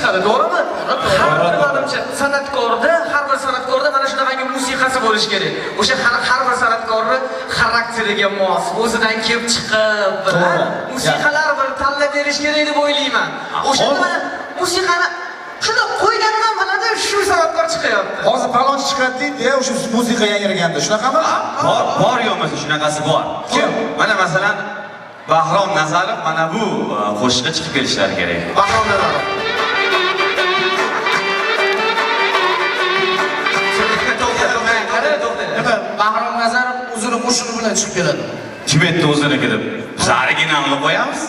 chiqadi, to'g'rimi? Har bir manimcha san'atkorda, har bir san'atkorda mana shunaqangi musiqasi bo'lishi kerak. O'sha har bir san'atkorni xarakteriga mos, o'zidan kelib chiqib, musiqalar bir tanlab berish kerak deb o'ylayman. O'sha musiqani shuni qo'yganidan biladi, shu san'atkor chiqyapti. Hozir palonchi chiqadi deydi-ya, o'sha musiqa yangraganda, shunaqami? Bor yo'qmi shunaqasi bor. Kim? Mana masalan Bahrom Nazarov mana bu qo'shiqqa chiqib kelishlari kerak. Bahrom Nazarov. Bahrom Nazarov o'zini qo'shig'i bilan chiqib keladi. Kim aytdi o'ziniki deb? Biz originalni qo'yamiz.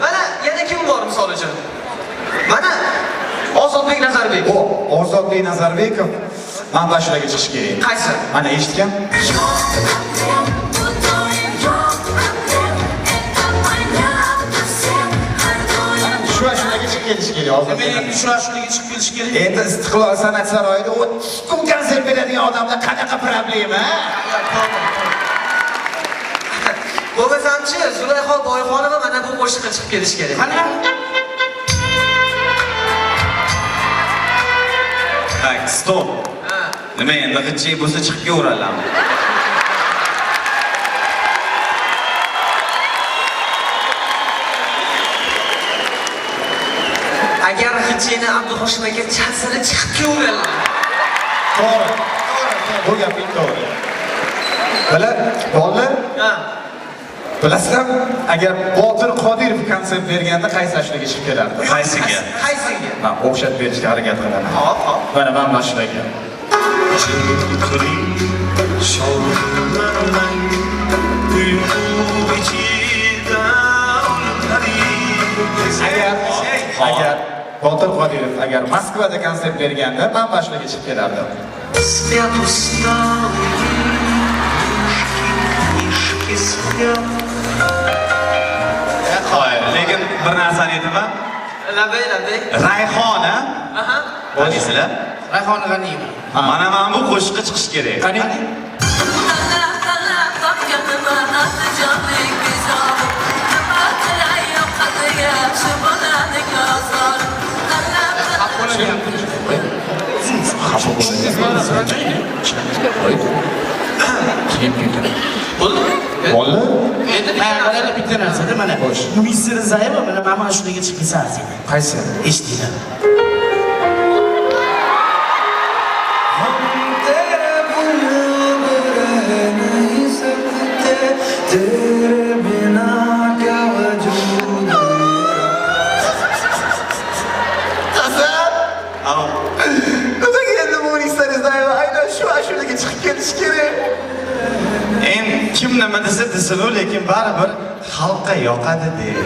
Mana yana kim bor misol uchun? Mana Ozodbek Nazarbekov. Ozodbek Nazarbekov manbashilarga chiqish kerak. Qaysi? Mana eshitgan. Shu ashulaga chiqib kelish kerak hozir. Demak, shu ashulaga chiqib kelish kerak. Endi Istiqlol san'at saroyida 30 kun konsert beradigan odamlar qanaqa problema? Bo'lmasamchi, Zulayho Boyxonova mana bu qo'shiqqa chiqib kelish kerak. Qani? Tak, stop. Nima endi g'ijjay bo'lsa chiqib kelaveramiz. Agar Hijjani Abduhoshim aka chalsa chiqib kelaveradi. To'g'ri. Bu gaping to'g'ri. Bolalar, bilasizlarmi, agar Botir Qodirov konsert berganda qaysi ashulaga chiqib kelardi? Qaysiga? Qaysiga? Men o'xshatib berishga harakat qilaman. Hop. Mana men ashulaga. Agar Botir Qodirov agar Moskvada konsert berganda men ashulaga chiqib kelardim. Lekin bir narsani aytaman. Labay. Rayhona. Aha. Bilasizlar? Rayhona G'aniyeva. Mana bu qo'shiqqa chiqish kerak. Qani? Bola? Mana bitta narsada mana Luis Rizayeva mana shularga chiqib kelsa arziydi. Qaysi? Eshitinglar. Kim nima desa, lekin baribir xalqqa yoqadi deydi.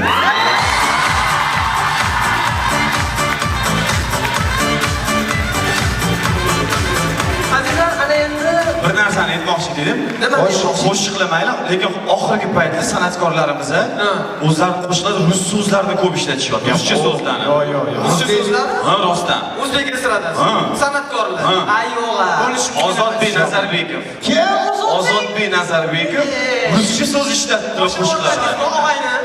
Azizlar, ana endi Bir narsani aytmoqchi edim. Qo'shiqlar mayli, lekin oxirgi paytda san'atkorlarimiz o'zlarining qo'shiqlarida rus so'zlarini ko'p ishlatishyapti. Ruscha so'zlarni. Yo'q. Ruscha so'zlarni? Ha, rostdan. O'zbek estradasi. San'atkorlar. Ayyola. Ozodbek Nazarbekov. Kim? Ozodbek Nazarbekov ruscha so'z ishlatdi qo'shiqlarda.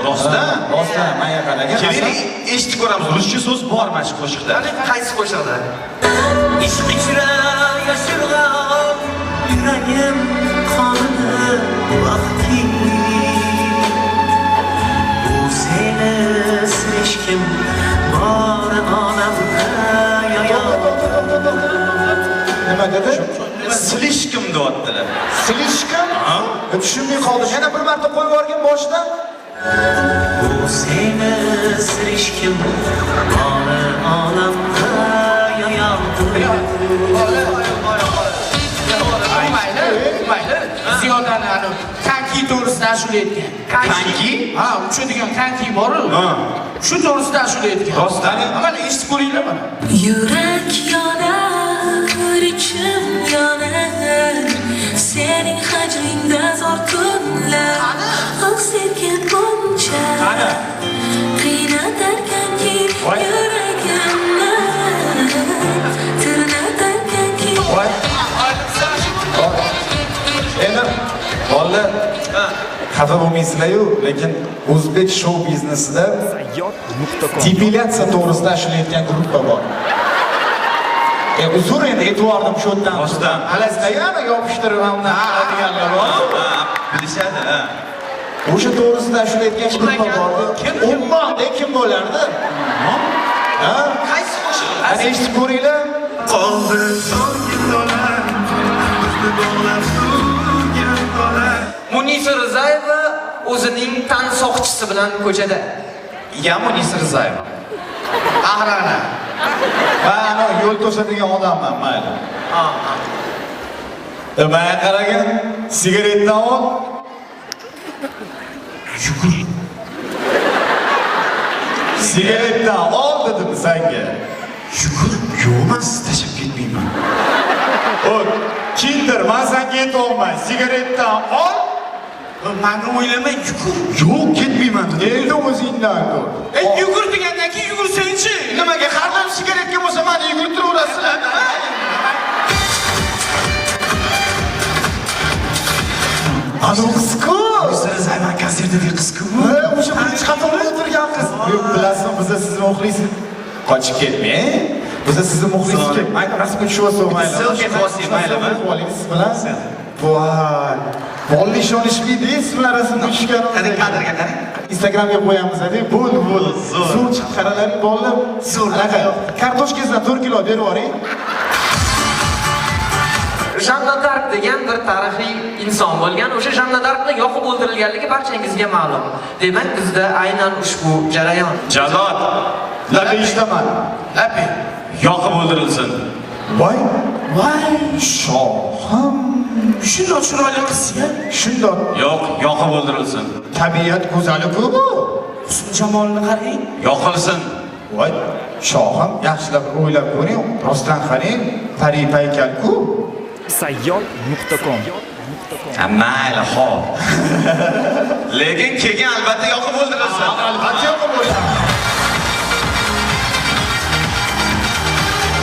Rostdan. Rostdan, men yaqinaga. Keling, eshitib ko'ramiz. Ruscha so'z bor mana shu qo'shiqda. Qaysi qo'shiqda? İşk içre yaşırgan yüreğim kanını vakti Bu seni sirişkim var alemde yayan Nima dedi? Silishkim deyaptilar. Silishkim? Tushunmay qoldim. Yana bir marta qo'yib yuborgan boshidan. Bu seni sirişkim var alemde yayan Ziyodani kanki to'g'risida ashula aytgan. Kanki? Ha, uchadigan kanki bor-ku. Shu to'g'risida ashula aytgan. Rostdan. Mana eshitib ko'ringlar mana. Yürek yanar, içim yanar Senin hacrinde zor günler Aksirken bunca Kıynatarken ki yüreğimle Tırnatarken ki Endi, bolalar xafa bo'lmaysizlar-yu, lekin o'zbek shou biznesida depilyatsiya to'g'risida ashlayotgan gruppa bor. Uzr endi e'tiborni shu yerdan. Rostdan. Alasizlar yana yopishtirib hamda deganlar bor. Bilishadi, ha. O'sha to'g'risida ashlayotgan gruppa bor. Ummonda kim bo'lardi? Ha? Qaysi qo'shiq? Ana eshitib ko'ringlar. Qoldi so'nggilar, bizni bog'lab turgan bola. Munisa Rizayeva o'zining tan soqchisi bilan ko'chada. Ya Munisa Rizayeva. Ahrana. Va ana yo'l to'sadigan odamman, mayli. Manga qaragin, sigaretni ol. Yugur. Sigaretni ol dedim senga. Yugur. Yo'qmas, tashab ketmayman. Kinder, men senga aytolmay, sigaretni ol. Meni o'ylamay yugur. Yo'q, ketmayman dedi. Endi o'zingdan ko'r. Yugur degandan keyin yugursang-chi. Nimaga har doim sigaretga bo'lsa meni yugurtiraverasizlar? Ana qizku. Sizlar Zayman konsertidagi qizku. O'sha birinchi qatorda o'tirgan qiz. Bilasizmi, biz sizni muxlisimiz. Qochib ketmang. Biz sizni muxlisimiz. Mayli, rasmga tushyapsiz, mayli. Selfie qilasiz, maylimi? Siz bilan. Voy. Bolli ishonishmaydi, sizlar rasmga tushganimiz. Qani kadrga qarang. Instagramga qo'yamiz deb, bo'l. Zo'r chiqib qaralaring, bollar. Zo'r. Kartoshkasidan 4 kilo berib yuboring. Janna Dark degan bir tarixiy inson bo'lgan. O'sha Janna Darkning yoqib o'ldirilganligi barchangizga ma'lum. Demak, bizda aynan ushbu jarayon. Jalol. Labi ishtaman. Lapi. Yoqib o'ldirilsin. Voy, shohim. Shundoq chiroyli qizga Shundoq Yo'q, yoqib o'ldirilsin. tabiat go'zali-ku bu. husn jamolini qarang. Yoqilsin. Voy, shohim, yaxshilab o'ylab ko'ring. Rostdan qarang, pari paykal-ku. Sayyod.com Mayli, xo'p. Lekin keyin albatta yoqib o'ldirilsin. Albatta